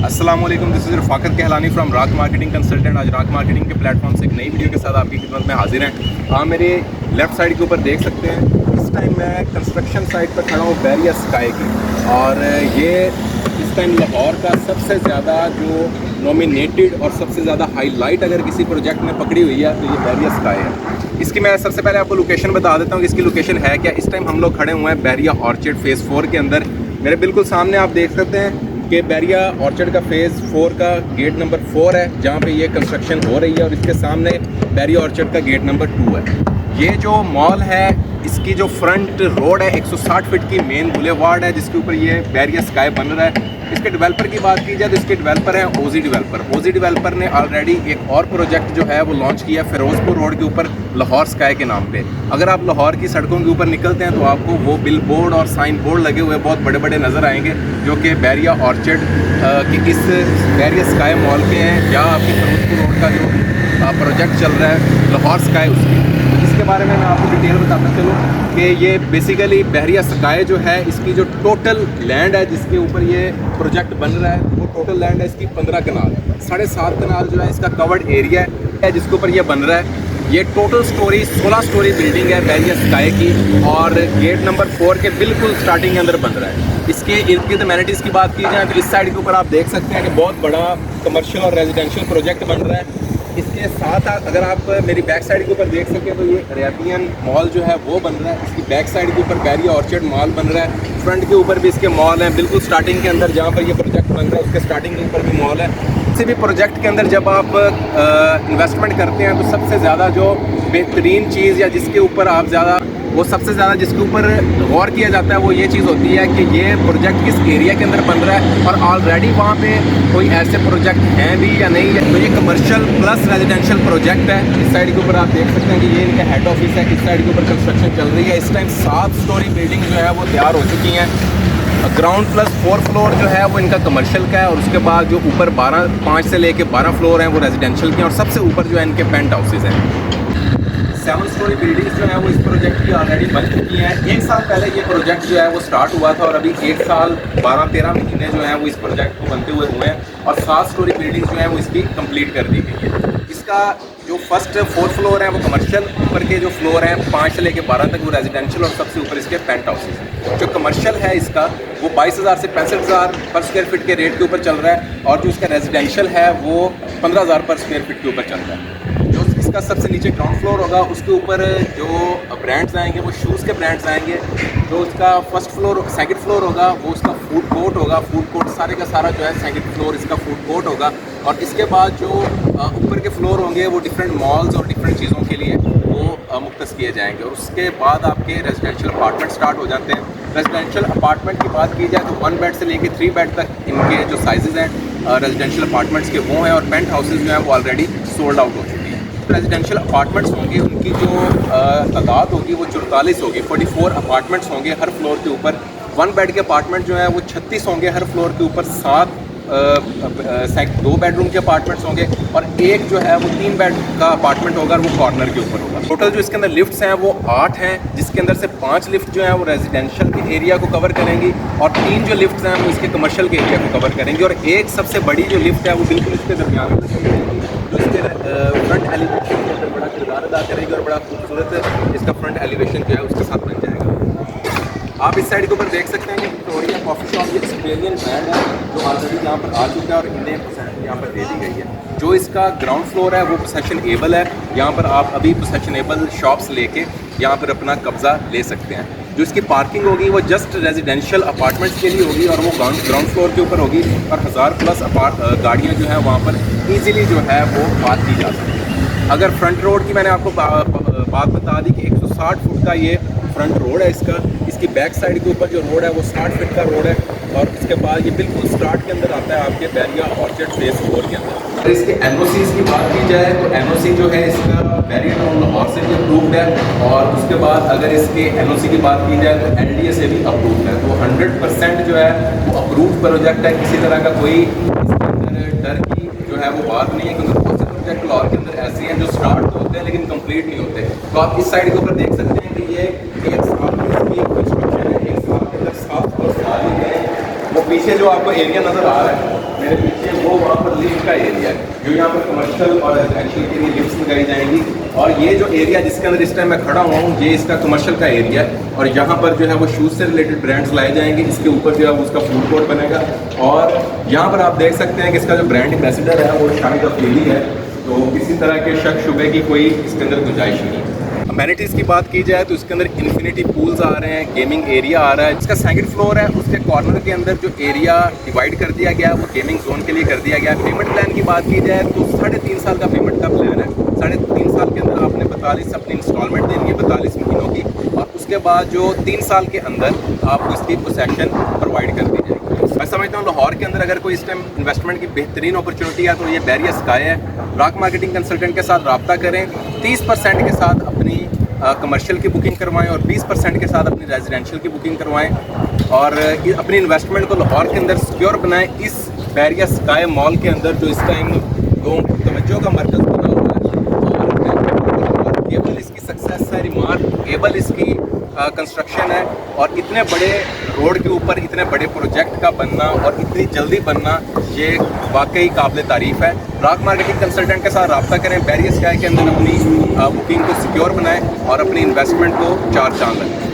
अस्सलाम वालेकुम, this is Rafaqat Kahlani from Raak marketing consultant. आज राक मार्केटिंग के प्लेटफॉर्म से एक नई वीडियो के साथ आपकी खिदमत में हाजिर हैं। आप मेरे लेफ़्ट साइड के ऊपर देख सकते हैं, इस टाइम मैं कंस्ट्रक्शन साइट पर खड़ा हूँ बैरिया स्काई की। और ये इस टाइम लाहौर का सबसे ज़्यादा जो नॉमिनेटेड और सबसे ज़्यादा हाईलाइट अगर किसी प्रोजेक्ट में पकड़ी हुई है तो ये बैरिया स्काई है। इसकी मैं सबसे पहले आपको लोकेशन बता देता हूँ कि इसकी लोकेशन है क्या। इस टाइम हम लोग खड़े हुए हैं बैरिया ऑर्चिड फ़ेज़ 4 के अंदर। मेरे बिल्कुल सामने आप देख सकते हैं कि बैरिया ऑर्चिड का फ़ेज़ 4 का गेट नंबर 4 है, जहाँ पे ये कंस्ट्रक्शन हो रही है। और इसके सामने बैरिया ऑर्चिड का गेट नंबर 2 है। ये जो मॉल है, इसकी जो फ्रंट रोड है 160 फीट की मेन बुलेवार्ड है, जिसके ऊपर ये बैरिया स्काई बन रहा है। इसके डेवलपर की बात की जाए तो इसके डेवलपर हैं ओजी डेवलपर। ओजी डेवलपर ने ऑलरेडी एक और प्रोजेक्ट जो है वो लॉन्च किया फिरोजपुर रोड के ऊपर लाहौर स्काई के नाम पे। अगर आप लाहौर की सड़कों के ऊपर निकलते हैं तो आपको वो बिल बोर्ड और साइन बोर्ड लगे हुए बहुत बड़े बड़े नज़र आएंगे, जो कि बैरिया ऑर्चिड की इस बैरिया स्काई मॉल के हैं, या आपकी फिरोजपुर रोड का जो प्रोजेक्ट चल रहा है लाहौर स्काई उसकी। तो इसके बारे में मैं आपको डिटेल बताता चलूँ कि ये बेसिकली बैरिया स्काई जो है, इसकी जो टोटल लैंड है जिसके ऊपर ये प्रोजेक्ट बन रहा है, वो टोटल लैंड है इसकी 15 कनाल। 7.5 कनाल जो है इसका कवर्ड एरिया है जिसके ऊपर ये बन रहा है। ये टोटल स्टोरी 16 स्टोरी बिल्डिंग है बैरिया स्काई की, और गेट नंबर 4 के बिल्कुल स्टार्टिंग के अंदर बन रहा है। इसके इर्द गिर्द अमेनिटीज़ की बात की जाए तो इस साइड के ऊपर आप देख सकते हैं कि बहुत बड़ा कमर्शियल और रेजिडेंशियल प्रोजेक्ट बन रहा है। इसके साथ अगर आप मेरी बैक साइड के ऊपर देख सकें तो ये अरेबियन मॉल जो है वो बन रहा है। इसकी बैक साइड के ऊपर बैरिया ऑर्चिड मॉल बन रहा है। फ्रंट के ऊपर भी इसके मॉल हैं, बिल्कुल स्टार्टिंग के अंदर जहाँ पर ये प्रोजेक्ट बन रहा है उसके स्टार्टिंग के ऊपर भी मॉल है। किसी भी प्रोजेक्ट के अंदर जब आप इन्वेस्टमेंट करते हैं तो सबसे ज़्यादा जो बेहतरीन चीज़ या जिसके ऊपर आप सबसे ज़्यादा जिसके ऊपर गौर किया जाता है वो ये चीज़ होती है कि ये प्रोजेक्ट किस एरिया के अंदर बन रहा है और ऑलरेडी वहाँ पे कोई ऐसे प्रोजेक्ट हैं भी या नहीं है। तो ये कमर्शियल प्लस रेजिडेंशियल प्रोजेक्ट है। इस साइड के ऊपर आप देख सकते हैं कि ये इनका हेड ऑफिस है। इस साइड के ऊपर कंस्ट्रक्शन चल रही है। इस टाइम 7 स्टोरी बिल्डिंग जो है वो तैयार हो चुकी हैं। ग्राउंड प्लस 4 फ्लोर जो है वो इनका कमर्शियल का है, और उसके बाद जो ऊपर 5 से लेके 12 फ्लोर हैं वो रेजिडेंशियल के हैं, और सबसे ऊपर जो है इनके पेंट हाउसेज हैं। 7 स्टोरी बिल्डिंग्स जो है वो इस प्रोजेक्ट की ऑलरेडी बन चुकी हैं। 1 साल पहले ये प्रोजेक्ट जो है वो स्टार्ट हुआ था, और अभी 1 साल 12-13 महीने जो है वो इस प्रोजेक्ट को बनते हुए हैं, और 7 स्टोरी बिल्डिंग्स जो है वो इसकी कंप्लीट कर दी गई है। इसका जो फर्स्ट 4 फ्लोर है वो कमर्शियल, ऊपर के जो फ्लोर हैं 5 से लेके 12 तक वो रेजिडेंशियल, और सबसे ऊपर इसके पेंट हाउसेज हैं। जो कमर्शियल है इसका वो 22,000 से 65,000 पर स्क्वायर फीट के रेट के ऊपर चल रहा है, और जो इसका रेजिडेंशियल है वो 15,000 पर स्क्वायर फीट के ऊपर चल रहा है। जो इसका सबसे नीचे ग्राउंड फ्लोर होगा उसके ऊपर जो ब्रांड्स आएंगे वो शूज़ के ब्रांड्स आएंगे। जो उसका फर्स्ट फ्लोर सेकंड फ्लोर होगा वो उसका फूड कोर्ट होगा। फूड कोर्ट सारे का सारा जो है सेकंड फ्लोर इसका फूड कोर्ट होगा। और इसके बाद जो ऊपर के फ्लोर होंगे वो डिफरेंट मॉल्स और डिफरेंट चीज़ों के लिए वो मुख्तस किए जाएंगे। और उसके बाद आपके रेजिडेंशियल अपार्टमेंट स्टार्ट हो जाते हैं। रेजिडेंशियल अपार्टमेंट की बात की जाए तो 1 बेड से लेके 3 बेड तक इनके जो साइजेज़ हैं रेजिडेंशियल अपार्टमेंट्स के वो हैं, और पेंट हाउसेज जो हैं वो ऑलरेडी सोल्ड आउट हो चुके हैं। रेजिडेंशियल अपार्टमेंट्स होंगे उनकी जो तादाद होगी वो 44 होगी। 44 अपार्टमेंट्स होंगे हर फ्लोर के ऊपर। 1 बेड के अपार्टमेंट जो है वो 36 होंगे हर फ्लोर के ऊपर। 2 बेडरूम के अपार्टमेंट्स होंगे, और एक जो है वो 3 बेड का अपार्टमेंट होगा, वो कॉर्नर के ऊपर होगा। टोटल जो इसके अंदर लिफ्ट्स हैं वो 8 हैं, जिसके अंदर से 5 लिफ्ट जो हैं वो रेजिडेंशियल के एरिया को कवर करेंगी, और 3 जो लिफ्ट्स हैं वो इसके कमर्शियल के एरिया को कवर करेंगी। और एक सबसे बड़ी जो लिफ्ट है वो बिल्कुल इसके दरमियान में जो इसके फ्रंट एलिवेशन के अंदर बड़ा किरदार अदा करेगी, और बड़ा खूबसूरत इसका फ्रंट एलिवेशन जो है उसके साथ बन जाएगा। आप इस साइड के ऊपर देख सकते हैं कि विक्टोरिया कॉफ़ी शॉप ये ऑस्ट्रेलियन ब्रांड है जो ऑलरेडी यहाँ पर आ चुका है, और इन्हें पोसेशन यहाँ पर दे दी गई है। जो इसका ग्राउंड फ्लोर है वो पोसेशन एबल है। यहाँ पर आप अभी पोसेशन एबल शॉप्स लेके यहाँ पर अपना कब्ज़ा ले सकते हैं। जो इसकी पार्किंग होगी वो जस्ट रेजिडेंशियल अपार्टमेंट्स के लिए होगी, और वो ग्राउंड फ्लोर के ऊपर होगी, और 1000+ गाड़ियाँ जो हैं वहाँ पर ईज़िली जो है वो पार्क की जा सकती है। अगर फ्रंट रोड की मैंने आपको बात बता दी कि 160 फुट का ये फ्रंट रोड है इसका। इसकी बैक साइड के ऊपर जो रोड है वो 60 फीट का रोड है, और इसके बाद ये बिल्कुल स्टार्ट के अंदर आता है आपके बैरिया ऑर्चिड फ़ेज़ 4 के अंदर। अगर इसके NOCs की बात की जाए तो NOC जो है इसका बैरिया टाउन लाहौर से भी अप्रूव्ड है, और उसके बाद अगर इसके NOC की बात की जाए तो LDA से भी अप्रूव्ड है। तो 100% जो है वो अप्रूव्ड प्रोजेक्ट है। किसी तरह का कोई इसके अंदर डर की जो है वो बात नहीं है, क्योंकि बहुत से प्रोजेक्ट लाहौर के अंदर ऐसे हैं जो स्टार्ट तो होते हैं लेकिन कंप्लीट नहीं होते। तो आप इस साइड के ऊपर देख सकते हैं कि ये 1 साल में इसकी कंस्ट्रक्शन है। 1 साल के अंदर 7 और साल ही है। वो पीछे जो आपको एरिया नज़र आ रहा है मेरे पीछे जो यहाँ पर कमर्शियल और रेजिडेंशियल के लिए लिफ्ट्स लगाई जाएंगी। और ये जो एरिया जिसके अंदर इस टाइम मैं खड़ा हुआ हूँ, ये इसका कमर्शियल का एरिया है और यहाँ पर जो है वो शूज़ से रिलेटेड ब्रांड्स लाए जाएंगे। इसके ऊपर जो है वो उसका फूड कोर्ट बनेगा और यहाँ पर आप देख सकते हैं कि इसका जो ब्रांड एम्बेसडर है वो शाहिद अफरीदी है, तो किसी तरह के शक शुबे की कोई इसके अंदर गुंजाइश नहीं है। अमेनिटीज़ की बात की जाए तो इसके अंदर इन्फिनिटी पूल्स आ रहे हैं, गेमिंग एरिया आ रहा है। इसका सेकंड फ्लोर है, उसके कॉर्नर के अंदर जो एरिया डिवाइड कर दिया गया है वो गेमिंग जोन के लिए कर दिया गया है। पेमेंट प्लान की बात की जाए तो 3.5 साल का पेमेंट का प्लान है। 3.5 साल के अंदर आपने 42 अपनी इंस्टॉलमेंट देनी है 42 महीनों की, और उसके बाद जो 3 साल के अंदर आपको इसकी पोसेशन प्रोवाइड कर दी जाएगी। मैं समझता हूँ लाहौर के अंदर अगर कोई इस टाइम इन्वेस्टमेंट की बेहतरीन अपॉर्चुनिटी है तो ये बैरिया स्काई है। रॉक मार्केटिंग कंसल्टेंट के साथ रब्ता करें, 30% के साथ अपनी कमर्शियल की बुकिंग करवाएं और 20% के साथ अपनी रेजिडेंशियल की बुकिंग करवाएं और अपनी इन्वेस्टमेंट को लाहौर के अंदर सिक्योर बनाएं। इस बैरिया स्काई मॉल के अंदर जो इस टाइम लोगों की तवज्जो का मरकज़ बना हुआ है और केवल इसकी सक्सेस है, रिमार्केबल इसकी कंस्ट्रक्शन है और इतने बड़े रोड के ऊपर इतने बड़े प्रोजेक्ट का बनना और इतनी जल्दी बनना ये वाकई काबिल तारीफ़ है। रॉक मार्केटिंग कंसल्टेंट के साथ रब्ता करें, बैरिया स्काई के अंदर अपनी बुकिंग को सिक्योर बनाएं और अपनी इन्वेस्टमेंट को चार चांद लगाएं।